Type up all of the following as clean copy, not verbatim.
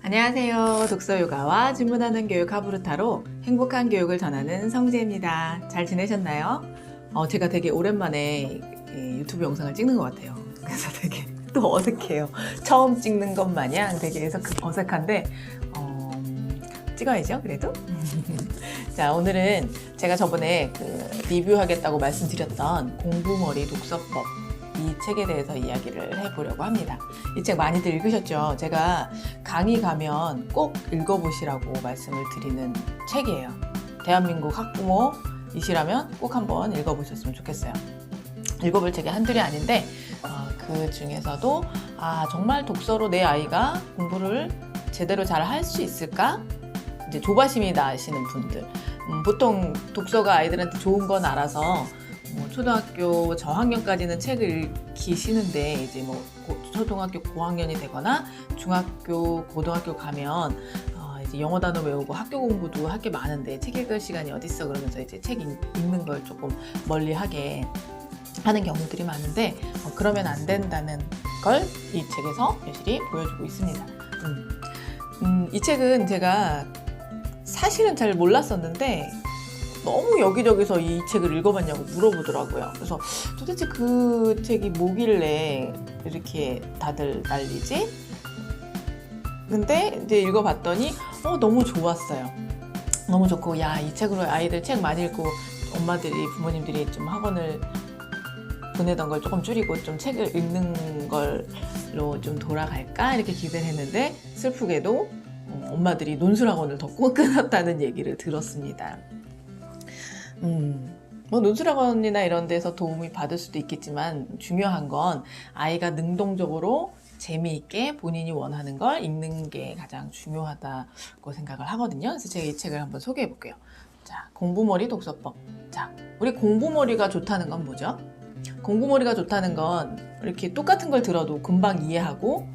안녕하세요. 독서요가와 주문하는 교육 하부르타로 행복한 교육을 전하는 성지입니다. 잘 지내셨나요? 제가 되게 오랜만에 유튜브 영상을 찍는 것 같아요. 그래서 되게 또 어색해요. 처음 찍는 것 마냥 되게 어색한데 찍어야죠, 그래도. 자, 오늘은 제가 저번에 리뷰하겠다고 말씀드렸던 공부머리 독서법 이 책에 대해서 이야기를 해보려고 합니다. 이 책 많이들 읽으셨죠? 제가 강의 가면 꼭 읽어보시라고 말씀을 드리는 책이에요. 대한민국 학부모이시라면 꼭 한번 읽어보셨으면 좋겠어요. 읽어볼 책이 한둘이 아닌데 그 중에서도 정말 독서로 내 아이가 공부를 제대로 잘 할 수 있을까? 이제 조바심이 나시는 분들, 보통 독서가 아이들한테 좋은 건 알아서 초등학교 저학년까지는 책을 읽히시는데 이제 초등학교 고학년이 되거나 중학교, 고등학교 가면 이제 영어 단어 외우고 학교 공부도 할 게 많은데 책 읽을 시간이 어딨어 그러면서 이제 책 읽는 걸 조금 멀리하게 하는 경우들이 많은데 그러면 안 된다는 걸 이 책에서 여실히 보여주고 있습니다. 이 책은 제가 사실은 잘 몰랐었는데 너무 여기저기서 이 책을 읽어봤냐고 물어보더라고요. 그래서 도대체 그 책이 뭐길래 이렇게 다들 난리지? 근데 이제 읽어봤더니 너무 좋았어요. 너무 좋고 이 책으로 아이들 책 많이 읽고 엄마들이 부모님들이 좀 학원을 보내던 걸 조금 줄이고 좀 책을 읽는 걸로 좀 돌아갈까 이렇게 기대를 했는데 슬프게도 엄마들이 논술학원을 더 끊었다는 얘기를 들었습니다. 논술학원이나 이런 데서 도움이 받을 수도 있겠지만 중요한 건 아이가 능동적으로 재미있게 본인이 원하는 걸 읽는 게 가장 중요하다고 생각을 하거든요. 그래서 제가 이 책을 한번 소개해 볼게요. 자, 공부머리 독서법. 자, 우리 공부머리가 좋다는 건 뭐죠? 공부머리가 좋다는 건 이렇게 똑같은 걸 들어도 금방 이해하고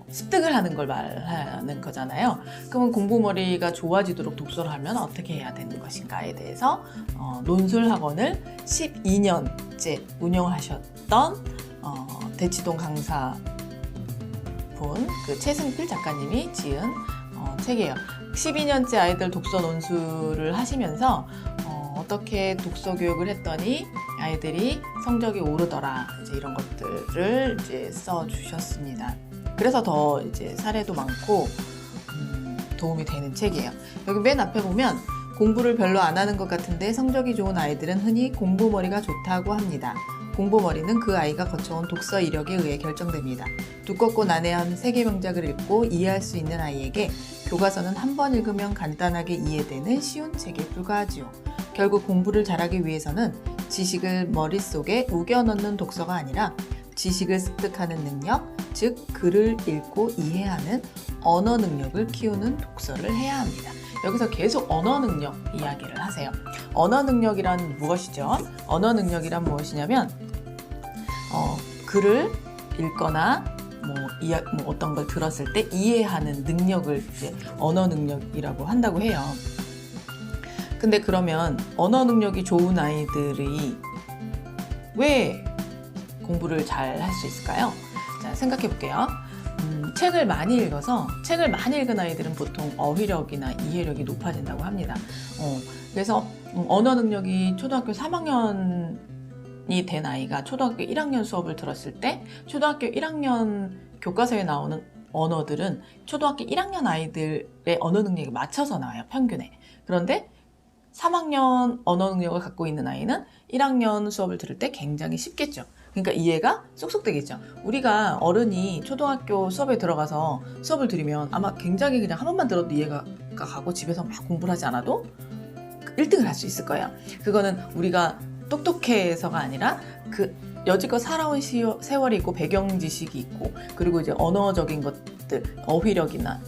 습득을 하는 걸 말하는 거잖아요. 그러면 공부머리가 좋아지도록 독서를 하면 어떻게 해야 되는 것인가에 대해서 논술학원을 12년째 운영하셨던 대치동 강사분 최승필 작가님이 지은 책이에요. 12년째 아이들 독서 논술을 하시면서 어떻게 독서 교육을 했더니 아이들이 성적이 오르더라 이제 이런 것들을 이제 써주셨습니다. 그래서 더 이제 사례도 많고 도움이 되는 책이에요. 여기 맨 앞에 보면 공부를 별로 안 하는 것 같은데 성적이 좋은 아이들은 흔히 공부머리가 좋다고 합니다. 공부머리는 그 아이가 거쳐온 독서 이력에 의해 결정됩니다. 두껍고 난해한 세계명작을 읽고 이해할 수 있는 아이에게 교과서는 한 번 읽으면 간단하게 이해되는 쉬운 책에 불과하지요. 결국 공부를 잘하기 위해서는 지식을 머릿속에 우겨 넣는 독서가 아니라 지식을 습득하는 능력, 즉 글을 읽고 이해하는 언어 능력을 키우는 독서를 해야 합니다. 여기서 계속 언어 능력 이야기를 하세요. 언어 능력이란 무엇이죠? 언어 능력이란 무엇이냐면 글을 읽거나 어떤 걸 들었을 때 이해하는 능력을 이제 언어 능력이라고 한다고 해요. 근데 그러면 언어 능력이 좋은 아이들이 왜 공부를 잘 할 수 있을까요? 자, 생각해 볼게요. 책을 많이 읽어서 책을 많이 읽은 아이들은 보통 어휘력이나 이해력이 높아진다고 합니다. 그래서 언어 능력이 초등학교 3학년이 된 아이가 초등학교 1학년 수업을 들었을 때 초등학교 1학년 교과서에 나오는 언어들은 초등학교 1학년 아이들의 언어 능력에 맞춰서 나와요, 평균에. 그런데 3학년 언어 능력을 갖고 있는 아이는 1학년 수업을 들을 때 굉장히 쉽겠죠. 그러니까 이해가 쏙쏙 되겠죠. 우리가 어른이 초등학교 수업에 들어가서 수업을 들으면 아마 굉장히 그냥 한 번만 들어도 이해가 가고 집에서 막 공부를 하지 않아도 1등을 할 수 있을 거예요. 그거는 우리가 똑똑해서가 아니라 여지껏 살아온 세월이 있고 배경 지식이 있고 그리고 이제 언어적인 것들, 어휘력이나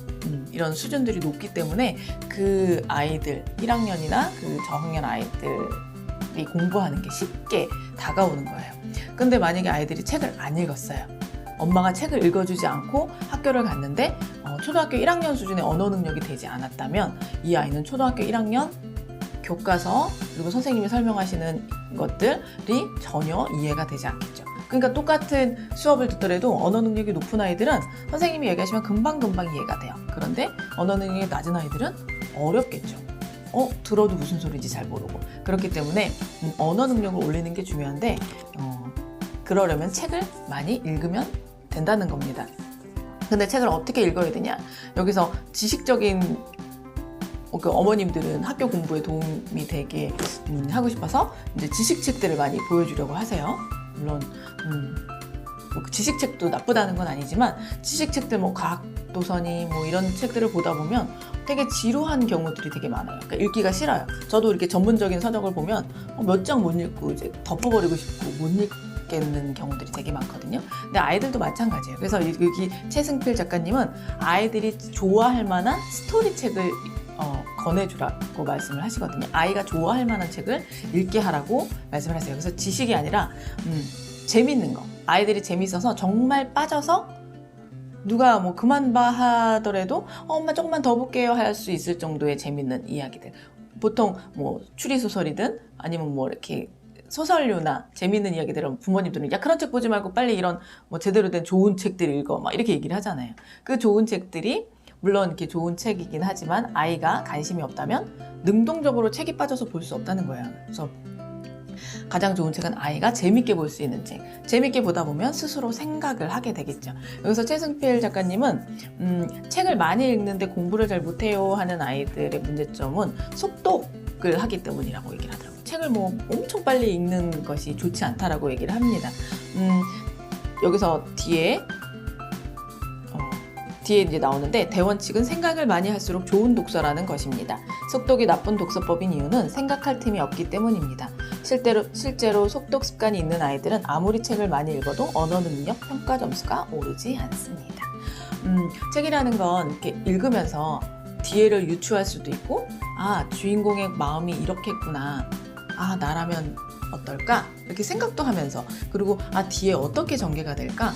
이런 수준들이 높기 때문에 그 아이들 1학년이나 그 저학년 아이들이 공부하는 게 쉽게 다가오는 거예요. 근데 만약에 아이들이 책을 안 읽었어요. 엄마가 책을 읽어주지 않고 학교를 갔는데 초등학교 1학년 수준의 언어 능력이 되지 않았다면 이 아이는 초등학교 1학년 교과서 그리고 선생님이 설명하시는 것들이 전혀 이해가 되지 않겠죠. 그러니까 똑같은 수업을 듣더라도 언어 능력이 높은 아이들은 선생님이 얘기하시면 금방금방 이해가 돼요. 그런데 언어 능력이 낮은 아이들은 어렵겠죠. 들어도 무슨 소리인지 잘 모르고. 그렇기 때문에 언어 능력을 올리는 게 중요한데 그러려면 책을 많이 읽으면 된다는 겁니다. 근데 책을 어떻게 읽어야 되냐? 여기서 지식적인 어머님들은 학교 공부에 도움이 되게 하고 싶어서 이제 지식책들을 많이 보여주려고 하세요. 물론 지식책도 나쁘다는 건 아니지만 지식책들 과학 도서니 이런 책들을 보다 보면 되게 지루한 경우들이 되게 많아요. 그러니까 읽기가 싫어요. 저도 이렇게 전문적인 서적을 보면 몇 장 못 읽고 이제 덮어버리고 싶고 못 읽겠는 경우들이 되게 많거든요. 근데 아이들도 마찬가지예요. 그래서 여기 최승필 작가님은 아이들이 좋아할 만한 스토리책을 권해주라고 말씀을 하시거든요. 아이가 좋아할 만한 책을 읽게 하라고 말씀을 하세요. 그래서 지식이 아니라 재밌는 거. 아이들이 재밌어서 정말 빠져서 누가 그만 봐 하더라도 엄마 조금만 더 볼게요 할 수 있을 정도의 재밌는 이야기들. 보통 추리소설이든 아니면 이렇게 소설류나 재밌는 이야기들은 부모님들은 야 그런 책 보지 말고 빨리 이런 제대로 된 좋은 책들 읽어 막 이렇게 얘기를 하잖아요. 그 좋은 책들이 물론 이렇게 좋은 책이긴 하지만 아이가 관심이 없다면 능동적으로 책이 빠져서 볼 수 없다는 거예요. 그래서 가장 좋은 책은 아이가 재밌게 볼 수 있는 책. 재밌게 보다 보면 스스로 생각을 하게 되겠죠. 여기서 최승필 작가님은 책을 많이 읽는데 공부를 잘 못해요 하는 아이들의 문제점은 속독을 하기 때문이라고 얘기를 하더라고요. 책을 엄청 빨리 읽는 것이 좋지 않다라고 얘기를 합니다. 여기서 뒤에 이제 나오는데 대원칙은 생각을 많이 할수록 좋은 독서라는 것입니다. 속독이 나쁜 독서법인 이유는 생각할 틈이 없기 때문입니다. 실제로 속독 습관이 있는 아이들은 아무리 책을 많이 읽어도 언어 능력 평가 점수가 오르지 않습니다. 책이라는 건 이렇게 읽으면서 뒤에를 유추할 수도 있고 주인공의 마음이 이렇게 했구나. 나라면 어떨까? 이렇게 생각도 하면서 그리고 뒤에 어떻게 전개가 될까?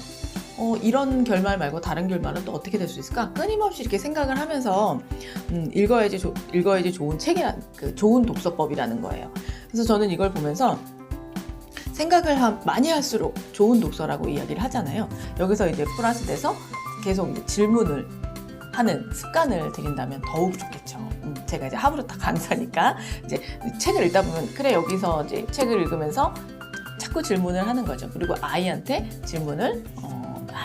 이런 결말 말고 다른 결말은 또 어떻게 될 수 있을까? 끊임없이 이렇게 생각을 하면서 읽어야지 좋은 좋은 독서법이라는 거예요. 그래서 저는 이걸 보면서 생각을 많이 할수록 좋은 독서라고 이야기를 하잖아요. 여기서 이제 플러스 돼서 계속 이제 질문을 하는 습관을 들인다면 더욱 좋겠죠. 제가 이제 하브르타 강사니까 이제 책을 읽다 보면 그래 여기서 이제 책을 읽으면서 자꾸 질문을 하는 거죠. 그리고 아이한테 질문을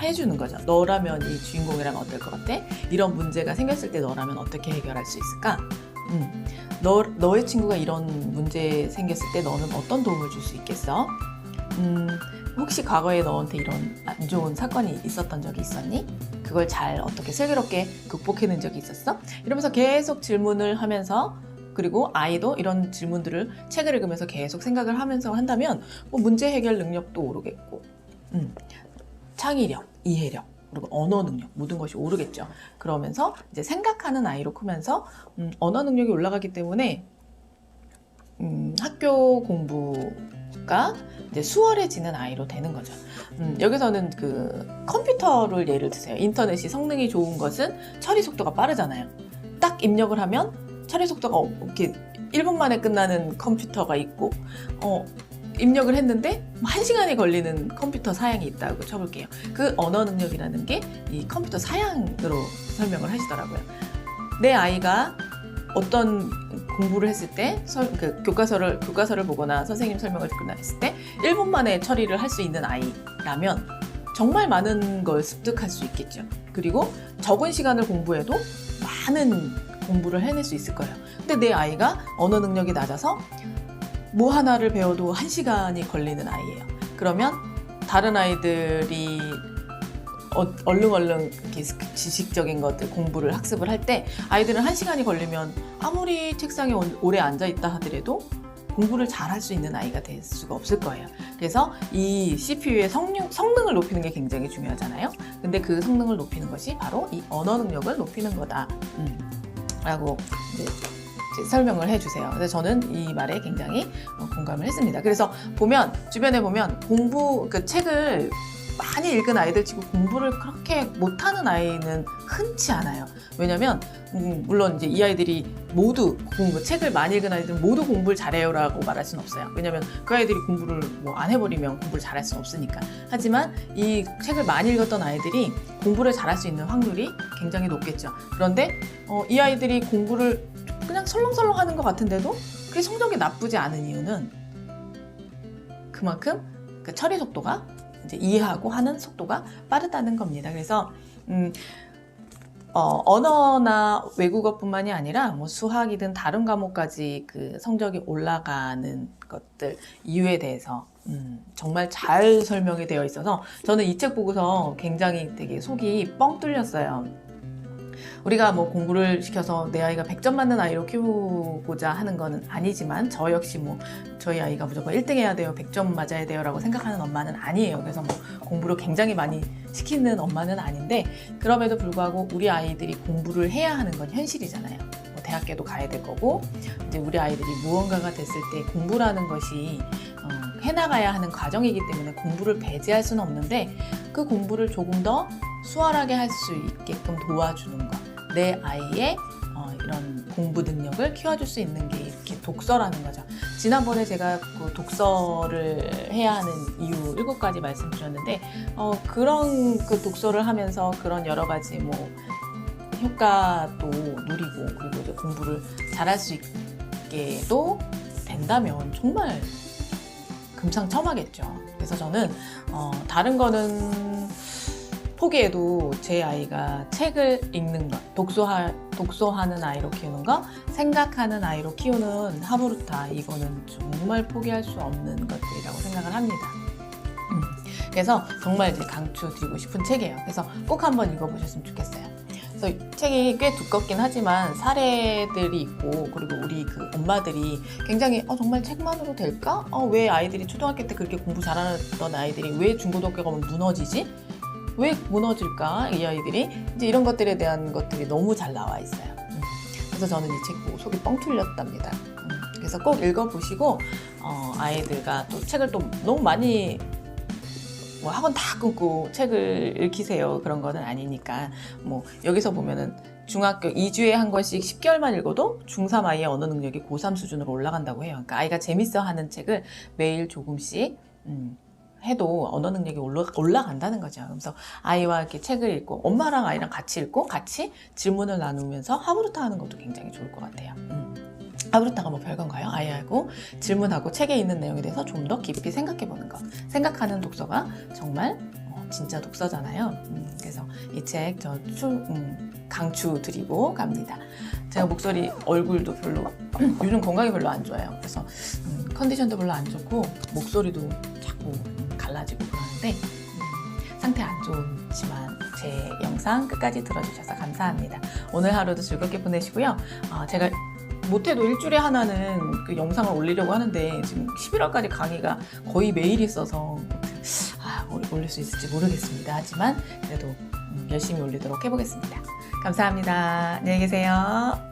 해주는 거죠. 너라면 이 주인공이라면 어떨 것 같아? 이런 문제가 생겼을 때 너라면 어떻게 해결할 수 있을까? 너의 친구가 이런 문제 생겼을 때 너는 어떤 도움을 줄 수 있겠어? 혹시 과거에 너한테 이런 안 좋은 사건이 있었던 적이 있었니? 그걸 잘 어떻게 슬기롭게 극복해낸 적이 있었어? 이러면서 계속 질문을 하면서 그리고 아이도 이런 질문들을 책을 읽으면서 계속 생각을 하면서 한다면 문제 해결 능력도 오르겠고 창의력, 이해력, 그리고 언어 능력 모든 것이 오르겠죠. 그러면서 이제 생각하는 아이로 크면서 언어 능력이 올라가기 때문에 학교 공부가 이제 수월해지는 아이로 되는 거죠. 여기서는 그 컴퓨터를 예를 드세요. 인터넷이 성능이 좋은 것은 처리 속도가 빠르잖아요. 딱 입력을 하면 처리 속도가 이렇게 1분 만에 끝나는 컴퓨터가 있고 입력을 했는데 1시간이 걸리는 컴퓨터 사양이 있다고 쳐볼게요. 그 언어 능력이라는 게 이 컴퓨터 사양으로 설명을 하시더라고요. 내 아이가 어떤 공부를 했을 때 교과서를 보거나 선생님 설명을 듣거나 했을 때 1분 만에 처리를 할 수 있는 아이라면 정말 많은 걸 습득할 수 있겠죠. 그리고 적은 시간을 공부해도 많은 공부를 해낼 수 있을 거예요. 근데 내 아이가 언어 능력이 낮아서 뭐 하나를 배워도 1시간이 걸리는 아이예요. 그러면 다른 아이들이 얼른 이렇게 지식적인 것들 공부를 학습을 할 때 아이들은 1시간이 걸리면 아무리 책상에 오래 앉아있다 하더라도 공부를 잘 할 수 있는 아이가 될 수가 없을 거예요. 그래서 이 CPU의 성능을 높이는 게 굉장히 중요하잖아요. 근데 그 성능을 높이는 것이 바로 이 언어 능력을 높이는 거다 라고 이제 설명을 해주세요. 그래서 저는 이 말에 굉장히 공감을 했습니다. 그래서 주변에 보면 책을 많이 읽은 아이들 치고 공부를 그렇게 못하는 아이는 흔치 않아요. 왜냐면 물론 이제 이 아이들이 모두 책을 많이 읽은 아이들은 모두 공부를 잘해요라고 말할 수는 없어요. 왜냐면 그 아이들이 공부를 뭐 안 해버리면 공부를 잘할 수는 없으니까. 하지만 이 책을 많이 읽었던 아이들이 공부를 잘할 수 있는 확률이 굉장히 높겠죠. 그런데 이 아이들이 공부를 그냥 설렁설렁 하는 것 같은데도 그게 성적이 나쁘지 않은 이유는 그만큼 그 처리 속도가 이제 이해하고 하는 속도가 빠르다는 겁니다. 그래서 언어나 외국어뿐만이 아니라 뭐 수학이든 다른 과목까지 그 성적이 올라가는 것들 이유에 대해서 정말 잘 설명이 되어 있어서 저는 이 책 보고서 굉장히 되게 속이 뻥 뚫렸어요. 우리가 뭐 공부를 시켜서 내 아이가 100점 맞는 아이로 키우고자 하는 거는 아니지만 저 역시 뭐 저희 아이가 무조건 1등 해야 돼요, 100점 맞아야 돼요 라고 생각하는 엄마는 아니에요. 그래서 뭐 공부를 굉장히 많이 시키는 엄마는 아닌데 그럼에도 불구하고 우리 아이들이 공부를 해야 하는 건 현실이잖아요. 뭐 대학교도 가야 될 거고 이제 우리 아이들이 무언가가 됐을 때 공부라는 것이 해나가야 하는 과정이기 때문에 공부를 배제할 수는 없는데 그 공부를 조금 더 수월하게 할 수 있게끔 도와주는 것, 내 아이의 이런 공부 능력을 키워줄 수 있는 게 이렇게 독서라는 거죠. 지난번에 제가 그 독서를 해야 하는 이유 7가지 말씀드렸는데 그런 그 독서를 하면서 그런 여러 가지 뭐 효과도 누리고 그리고 이제 공부를 잘할 수 있게도 된다면 정말 금상첨화겠죠. 그래서 저는 다른 거는 포기해도 제 아이가 책을 읽는 것, 독서하는 아이로 키우는 것, 생각하는 아이로 키우는 하브루타 이거는 정말 포기할 수 없는 것들이라고 생각을 합니다. 그래서 정말 이제 강추드리고 싶은 책이에요. 그래서 꼭 한번 읽어보셨으면 좋겠어요. 그래서 이 책이 꽤 두껍긴 하지만 사례들이 있고 그리고 우리 그 엄마들이 굉장히 정말 책만으로 될까? 왜 아이들이 초등학교 때 그렇게 공부 잘하던 아이들이 왜 중고등학교 가면 무너지지? 왜 무너질까? 이 아이들이 이제 이런 것들에 대한 것들이 너무 잘 나와 있어요. 그래서 저는 이 책 보고 속이 뻥 뚫렸답니다. 그래서 꼭 읽어보시고 아이들과 또 책을 또 너무 많이 뭐 학원 다 끊고 책을 읽히세요 그런 거는 아니니까 뭐 여기서 보면은 중학교 2주에 한 권씩 10개월만 읽어도 중3 아이의 언어 능력이 고3 수준으로 올라간다고 해요. 그러니까 아이가 재밌어 하는 책을 매일 조금씩 해도 언어 능력이 올라간다는 거죠. 그래서 아이와 이렇게 책을 읽고 엄마랑 아이랑 같이 읽고 같이 질문을 나누면서 하브루타 하는 것도 굉장히 좋을 것 같아요. 하브루타가 뭐 별건가요? 아이하고 질문하고 책에 있는 내용에 대해서 좀 더 깊이 생각해보는 것. 생각하는 독서가 정말 진짜 독서잖아요. 그래서 이 책 저 강추드리고 갑니다. 제가 목소리, 얼굴도 별로 요즘 건강이 별로 안 좋아요. 그래서 컨디션도 별로 안 좋고 목소리도 자꾸 갈라지고 그러는데 상태 안 좋지만 제 영상 끝까지 들어주셔서 감사합니다. 오늘 하루도 즐겁게 보내시고요. 제가 못해도 일주일에 하나는 그 영상을 올리려고 하는데 지금 11월까지 강의가 거의 매일 있어서 올릴 수 있을지 모르겠습니다. 하지만 그래도 열심히 올리도록 해보겠습니다. 감사합니다. 안녕히 계세요.